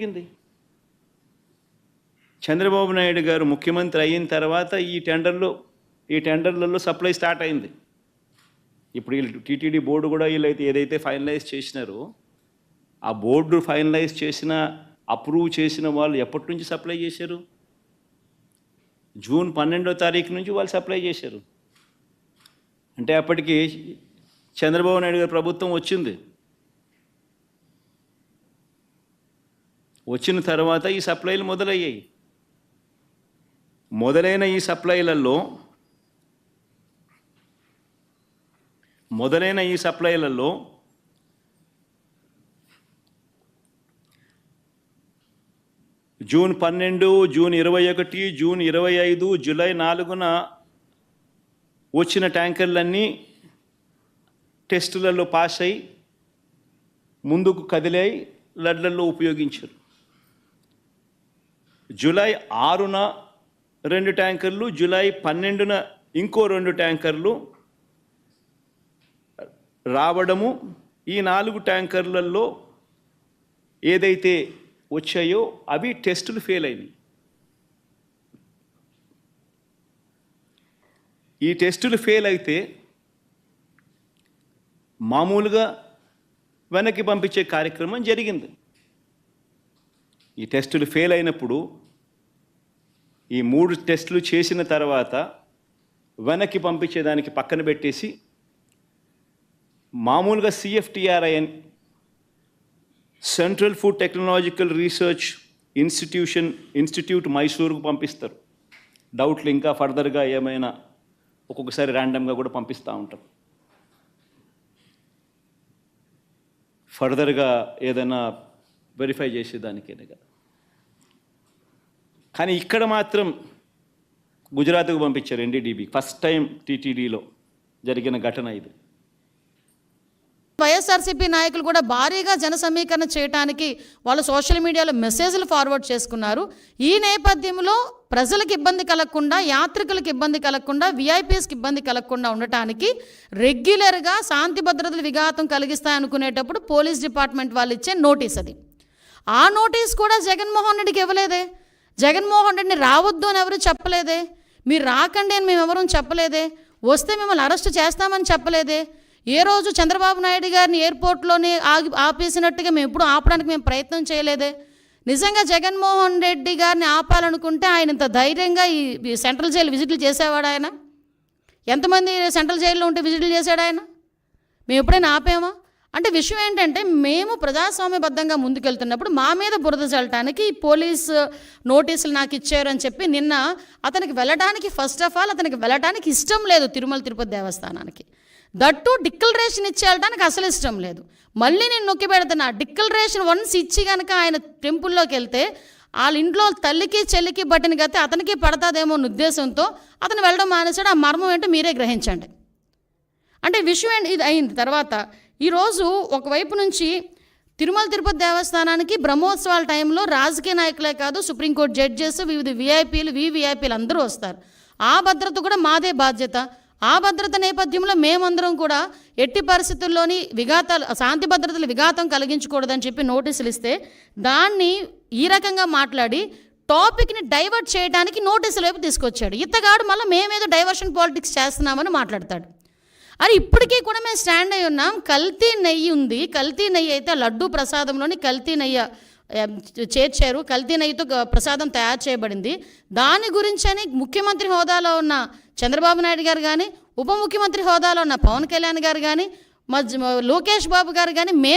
జరిగింది. చంద్రబాబు నాయుడు గారు ముఖ్యమంత్రి అయిన తర్వాత ఈ టెండర్లలో సప్లై స్టార్ట్ అయింది. ఇప్పుడు వీళ్ళు టీటీడీ బోర్డు కూడా వీళ్ళైతే ఏదైతే ఫైనలైజ్ చేసినారో ఆ బోర్డు ఫైనలైజ్ చేసిన అప్రూవ్ చేసిన వాళ్ళు ఎప్పటి నుంచి సప్లై చేశారు? జూన్ 12వ తారీఖు నుంచి వాళ్ళు సప్లై చేశారు. అంటే అప్పటికి చంద్రబాబు నాయుడు గారి ప్రభుత్వం వచ్చింది. వచ్చిన తర్వాత ఈ సప్లైలు మొదలయ్యాయి. మొదలైన ఈ సప్లైలలో జూన్ 12, జూన్ 21, జూన్ 25, జూలై 4న వచ్చిన ట్యాంకర్లన్నీ టెస్టులలో పాస్ అయి ముందుకు కదిలాయి, లడ్లలో ఉపయోగించారు. జూలై 6న 2 ట్యాంకర్లు, జూలై 12న ఇంకో 2 ట్యాంకర్లు రావడము, ఈ 4 ట్యాంకర్లలో ఏదైతే వచ్చాయో అవి టెస్టులు ఫెయిల్ అయినాయి. ఈ టెస్టులు ఫెయిల్ అయితే మామూలుగా వెనక్కి పంపించే కార్యక్రమం జరిగింది. ఈ టెస్టులు ఫెయిల్ అయినప్పుడు ఈ 3 టెస్టులు చేసిన తర్వాత వెనక్కి పంపించేదానికి పక్కన పెట్టేసి మామూలుగా CFTRI central food technological research institute మైసూరుకు పంపిస్తారు. డౌట్లు ఇంకా ఫర్దర్గా ఏమైనా ఒక్కొక్కసారి ర్యాండమ్గా కూడా పంపిస్తూ ఉంటారు. ఫర్దర్గా ఏదైనా వెరిఫై చేసేదానికేనే కదా. కానీ ఇక్కడ మాత్రం గుజరాత్కు పంపించారు NDDB. ఫస్ట్ టైం టీటీడీలో జరిగిన ఘటన ఇది. వైఎస్ఆర్సీపీ నాయకులు కూడా భారీగా జన సమీకరణ చేయడానికి వాళ్ళు సోషల్ మీడియాలో మెసేజ్లు ఫార్వర్డ్ చేసుకున్నారు. ఈ నేపథ్యంలో ప్రజలకు ఇబ్బంది కలగకుండా, యాత్రికులకు ఇబ్బంది కలగకుండా, VIPస్కి ఇబ్బంది కలగకుండా ఉండటానికి రెగ్యులర్గా శాంతి భద్రతలు విఘాతం కలిగిస్తాయనుకునేటప్పుడు పోలీస్ డిపార్ట్మెంట్ వాళ్ళు ఇచ్చే నోటీస్ అది. ఆ నోటీస్ కూడా జగన్మోహన్ రెడ్డికి ఇవ్వలేదే. జగన్మోహన్ రెడ్డిని రావద్దు అని ఎవరు చెప్పలేదే. మీరు రాకండి అని మేము ఎవరూ చెప్పలేదే. వస్తే మిమ్మల్ని అరెస్ట్ చేస్తామని చెప్పలేదే. ఏ రోజు చంద్రబాబు నాయుడు గారిని ఎయిర్పోర్ట్లోనే ఆపేసినట్టుగా మేము ఎప్పుడు ఆపడానికి మేము ప్రయత్నం చేయలేదే. నిజంగా జగన్మోహన్ రెడ్డి గారిని ఆపాలనుకుంటే ఆయన ఇంత ధైర్యంగా ఈ సెంట్రల్ జైలు విజిట్లు చేసేవాడు ఆయన? ఎంతమంది సెంట్రల్ జైల్లో ఉంటే విజిట్లు చేశాడు ఆయన? మేము ఎప్పుడైనా ఆపామా? అంటే విషయం ఏంటంటే మేము ప్రజాస్వామ్యబద్ధంగా ముందుకెళ్తున్నప్పుడు మా మీద బురద చల్లటానికి పోలీస్ నోటీసులు నాకు ఇచ్చారు అని చెప్పి నిన్న అతనికి వెళ్ళడానికి ఫస్ట్ ఆఫ్ ఆల్ అతనికి వెళ్ళడానికి ఇష్టం లేదు తిరుమల తిరుపతి దేవస్థానానికి. దట్టు డిక్లరేషన్ ఇచ్చి వెళ్ళడానికి అసలు ఇష్టం లేదు. మళ్ళీ నేను నొక్కి పెడుతున్నా, డిక్లరేషన్ వన్స్ ఇచ్చి కనుక ఆయన టెంపుల్లోకి వెళ్తే వాళ్ళ ఇంట్లో తల్లికి చెల్లికి బట్టిన గతి అతనికి పడతాదేమో అన్న ఉద్దేశంతో అతను వెళ్ళడం మానేశాడు. ఆ మర్మం ఏంటో మీరే గ్రహించండి. అంటే విషయం ఏంటి ఇది అయింది. తర్వాత ఈరోజు ఒకవైపు నుంచి తిరుమల తిరుపతి దేవస్థానానికి బ్రహ్మోత్సవాల టైంలో రాజకీయ నాయకులే కాదు, సుప్రీంకోర్టు జడ్జెస్, వివిధ VIPలు అందరూ వస్తారు. ఆ భద్రత కూడా మాదే బాధ్యత. ఆ భద్రత నేపథ్యంలో మేమందరం కూడా ఎట్టి పరిస్థితుల్లోని శాంతి భద్రతలు విఘాతం కలిగించకూడదని చెప్పి నోటీసులు ఇస్తే దాన్ని ఈ రకంగా మాట్లాడి టాపిక్ని డైవర్ట్ చేయడానికి నోటీసుల వైపు తీసుకొచ్చాడు. ఇతగాడు మళ్ళీ మేమేదో డైవర్షన్ పాలిటిక్స్ చేస్తున్నామని మాట్లాడతాడు. అది ఇప్పటికీ కూడా మేము స్టాండ్ అయి ఉన్నాం. కల్తీ నెయ్యి ఉంది. కల్తీ నెయ్యి అయితే లడ్డూ ప్రసాదంలోని కల్తీ నెయ్యి చేర్చారు. కల్తీ నెయ్యితో ప్రసాదం తయారు చేయబడింది. దాని గురించని ముఖ్యమంత్రి హోదాలో ఉన్న చంద్రబాబు నాయుడు గారు కానీ, ఉప ముఖ్యమంత్రి హోదాలో ఉన్న పవన్ కళ్యాణ్ గారు కానీ, లోకేష్ బాబు గారు కానీ